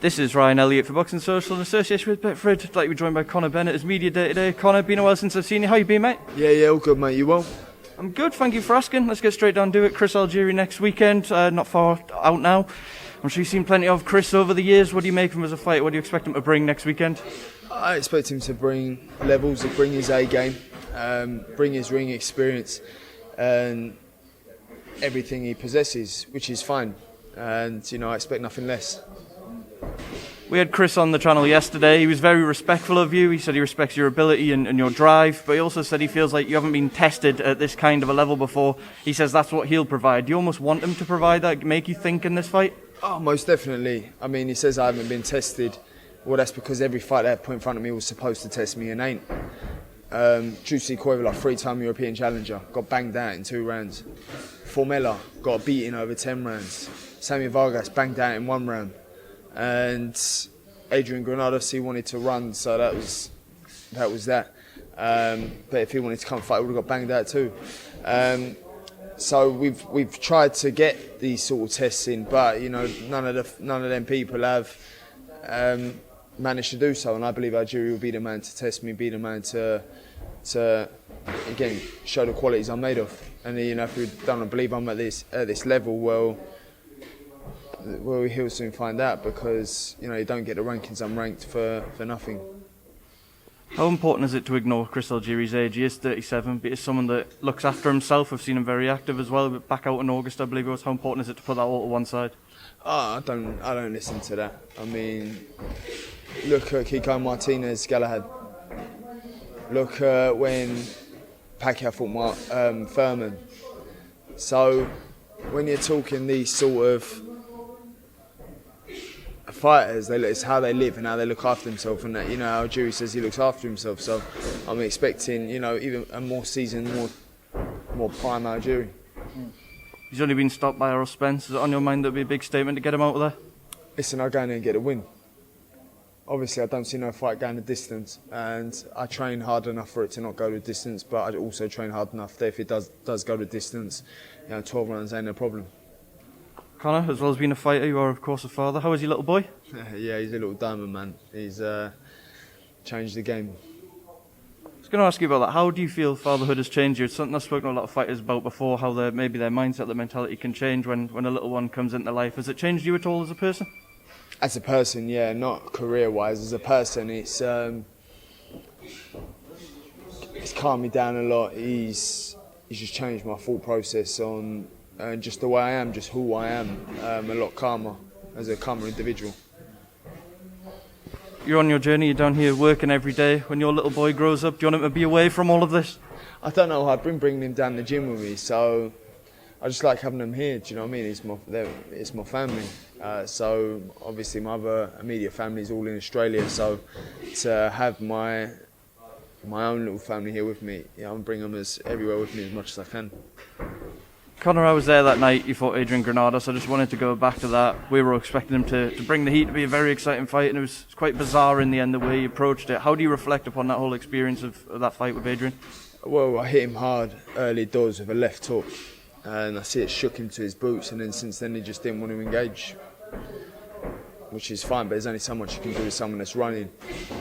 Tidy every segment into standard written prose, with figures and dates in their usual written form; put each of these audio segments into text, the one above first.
This is Ryan Elliott for Boxing Social in association with Betfred. I'd like to be joined by Conor Benn at his media day today. Conor, been a while since I've seen you. How you been, mate? Yeah, all good, mate. You well? I'm good, thank you for asking. Let's get straight down to it. Chris Algieri next weekend, not far out now. I'm sure you've seen plenty of Chris over the years. What do you make of him as a fighter? What do you expect him to bring next weekend? I expect him to bring levels, to bring his A game, bring his ring experience and everything he possesses, which is fine. And, I expect nothing less. We had Chris on the channel yesterday. He was very respectful of you. He said he respects your ability and your drive, but he also said he feels like you haven't been tested at this kind of a level before. He says that's what he'll provide. Do you almost want him to provide that, make you think in this fight? Oh, most definitely. I mean, he says I haven't been tested. Well, that's because every fight they put in front of me was supposed to test me and ain't. Juicy Koivula, 3-time European challenger, got banged out in 2 rounds. Formella got beaten over 10 rounds. Sammy Vargas banged out in 1 round. And Adrian Granados, he wanted to run, so that was that. But if he wanted to come fight, he would have got banged out too. So we've tried to get these sort of tests in, but none of them people have managed to do so. And I believe Algieri will be the man to test me, be the man to again show the qualities I'm made of. And if you don't believe I'm at this level, well, he'll soon find out, because you don't get the rankings I'm ranked for nothing. How important is it to ignore Chris Algieri's age? He is 37, but he's someone that looks after himself. I've seen him very active as well. Back out in August, I believe it was. How important is it to put that all to one side? I don't listen to that. I mean, look at Kiko Martinez Galahad. Look when Pacquiao fought Furman. So when you're talking these sort of fighters, it's how they live and how they look after themselves, and that Algieri says he looks after himself. So I'm expecting even a more seasoned, more prime Algieri. He's only been stopped by Errol Spence. Is it on your mind that would be a big statement to get him out of there? Listen, I'll go in there and get a win. Obviously, I don't see no fight going the distance, and I train hard enough for it to not go the distance, but I also train hard enough that if it does go the distance, 12 rounds ain't a problem. Conor, as well as being a fighter, you are of course a father. How is your little boy? Yeah, he's a little diamond, man. He's changed the game. I was going to ask you about that. How do you feel fatherhood has changed you? It's something I've spoken to a lot of fighters about before, how maybe their mindset, their mentality can change when a little one comes into life. Has it changed you at all as a person? As a person, yeah, not career-wise. As a person, it's calmed me down a lot. He's just changed my thought process on just the way I am, just who I am, a lot calmer, as a calmer individual. You're on your journey, you're down here working every day. When your little boy grows up, do you want him to be away from all of this? I don't know, I've been bringing him down the gym with me, so I just like having him here, do you know what I mean? It's my family. So obviously my other immediate family is all in Australia, so to have my own little family here with me, I'm bringing them everywhere with me as much as I can. Conor, I was there that night you fought Adrian Granados. I just wanted to go back to that. We were expecting him to bring the heat, to be a very exciting fight, and it was quite bizarre in the end the way he approached it. How do you reflect upon that whole experience of that fight with Adrian? Well, I hit him hard early doors with a left hook, and I see it shook him to his boots, and then since then he just didn't want to engage, which is fine, but there's only so much you can do with someone that's running.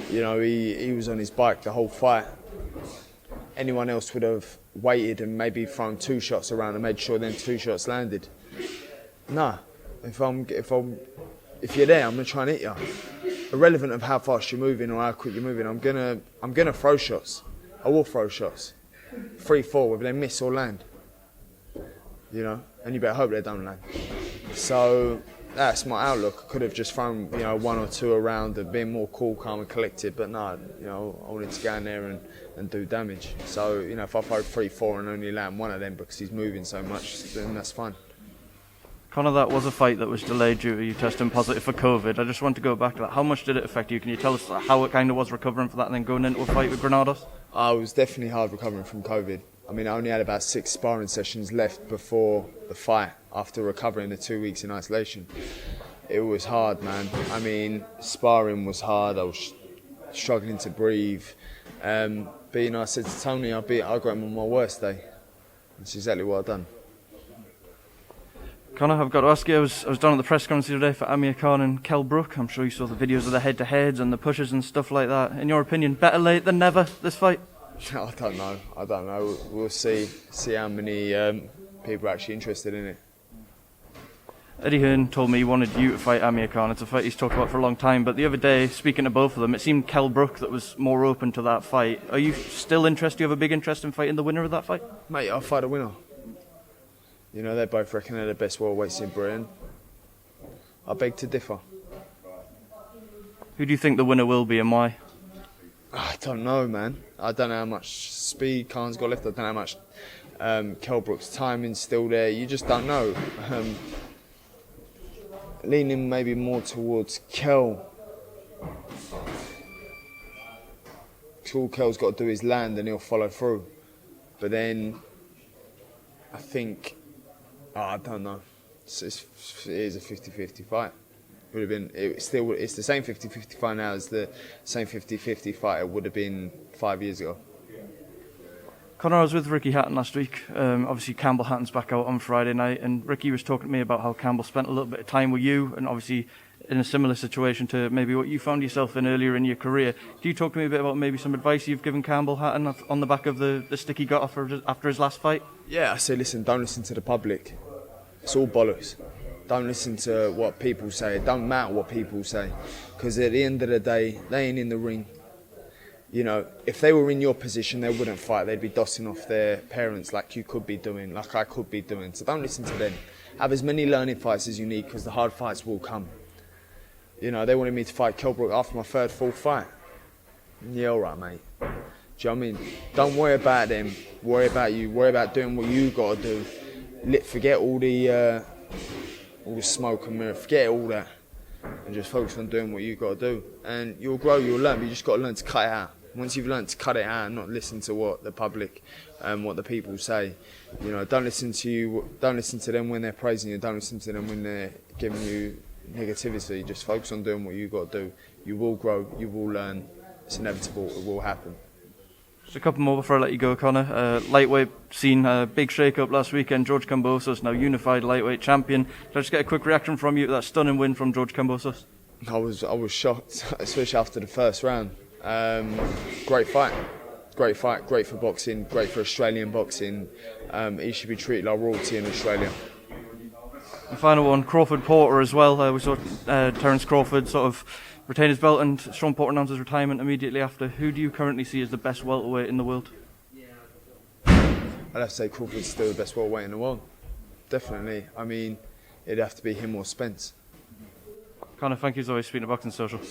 He was on his bike the whole fight. Anyone else would have waited and maybe thrown 2 shots around and made sure then 2 shots landed. Nah, if you're there, I'm gonna try and hit you. Irrelevant of how fast you're moving or how quick you're moving, I'm gonna throw shots. I will throw shots. 3-4, whether they miss or land. And you better hope they don't land. So that's my outlook. I could have just thrown 1 or 2 around and been more cool, calm and collected, but no, I wanted to go in there and do damage. So if I throw 3-4 and only land 1 of them because he's moving so much, then that's fine. Conor, that was a fight that was delayed due to you testing positive for COVID. I just want to go back to that. How much did it affect you? Can you tell us how it kind of was recovering for that and then going into a fight with Granados? I was definitely hard recovering from COVID. I mean, I only had about 6 sparring sessions left before the fight after recovering the 2 weeks in isolation. It was hard, man. I mean, sparring was hard. I was struggling to breathe. But I said to Tony, I got him on my worst day. That's exactly what I've done. Conor, I've got to ask you, I was down at the press conference the other day for Amir Khan and Khan-Brook. I'm sure you saw the videos of the head-to-heads and the pushes and stuff like that. In your opinion, better late than never, this fight? I don't know. We'll see how many people are actually interested in it. Eddie Hearn told me he wanted you to fight Amir Khan. It's a fight he's talked about for a long time. But the other day, speaking to both of them, it seemed Khan-Brook that was more open to that fight. Are you still interested? Do you have a big interest in fighting the winner of that fight? Mate, I'll fight a winner. You know, they both reckon they're the best welterweights in Britain. I beg to differ. Who do you think the winner will be and why? I don't know, man. I don't know how much speed Khan's got left. I don't know how much Khan-Brook's timing's still there. You just don't know. Leaning maybe more towards Kel. All Kel's got to do is land and he'll follow through. But then, I think, I don't know. It is a 50-50 fight. Would have been. It's the same 50-50 fight now as the same 50-50 fight it would have been 5 years ago. Conor, I was with Ricky Hatton last week. Obviously, Campbell Hatton's back out on Friday night, and Ricky was talking to me about how Campbell spent a little bit of time with you, and obviously in a similar situation to maybe what you found yourself in earlier in your career. Do you talk to me a bit about maybe some advice you've given Campbell Hatton on the back of the stick he got after his last fight? Yeah, I say, listen, don't listen to the public. It's all bollocks. Don't listen to what people say. It don't matter what people say, because at the end of the day, they ain't in the ring. You know, if they were in your position, they wouldn't fight. They'd be dossing off their parents like you could be doing, like I could be doing. So don't listen to them. Have as many learning fights as you need, because the hard fights will come. You know, they wanted me to fight Khan-Brook after my third, fourth fight. Yeah, all right, mate. Do you know what I mean? Don't worry about them. Worry about you. Worry about doing what you got to do. Forget all the smoke and mirror. Forget all that. And just focus on doing what you got to do. And you'll grow, you'll learn, but you just got to learn to cut it out. Once you've learned to cut it out and not listen to what the public and what the people say, you know, don't listen to them when they're praising you, don't listen to them when they're giving you negativity. Just focus on doing what you got to do. You will grow, you will learn. It's inevitable, it will happen. Just a couple more before I let you go, Conor. Lightweight seen a big shake-up last weekend. George Kambosos, now unified lightweight champion. Can I just get a quick reaction from you to that stunning win from George Kambosos? I was shocked, especially after the first round. Great fight, great for boxing, great for Australian boxing. He should be treated like royalty in Australia. The final one, Crawford Porter as well. We saw Terence Crawford sort of retain his belt, and Sean Porter announced his retirement immediately after. Who do you currently see as the best welterweight in the world? I'd have to say Crawford's still the best welterweight in the world. Definitely. I mean, it'd have to be him or Spence. Conor, thank you as always for speaking to Boxing Social.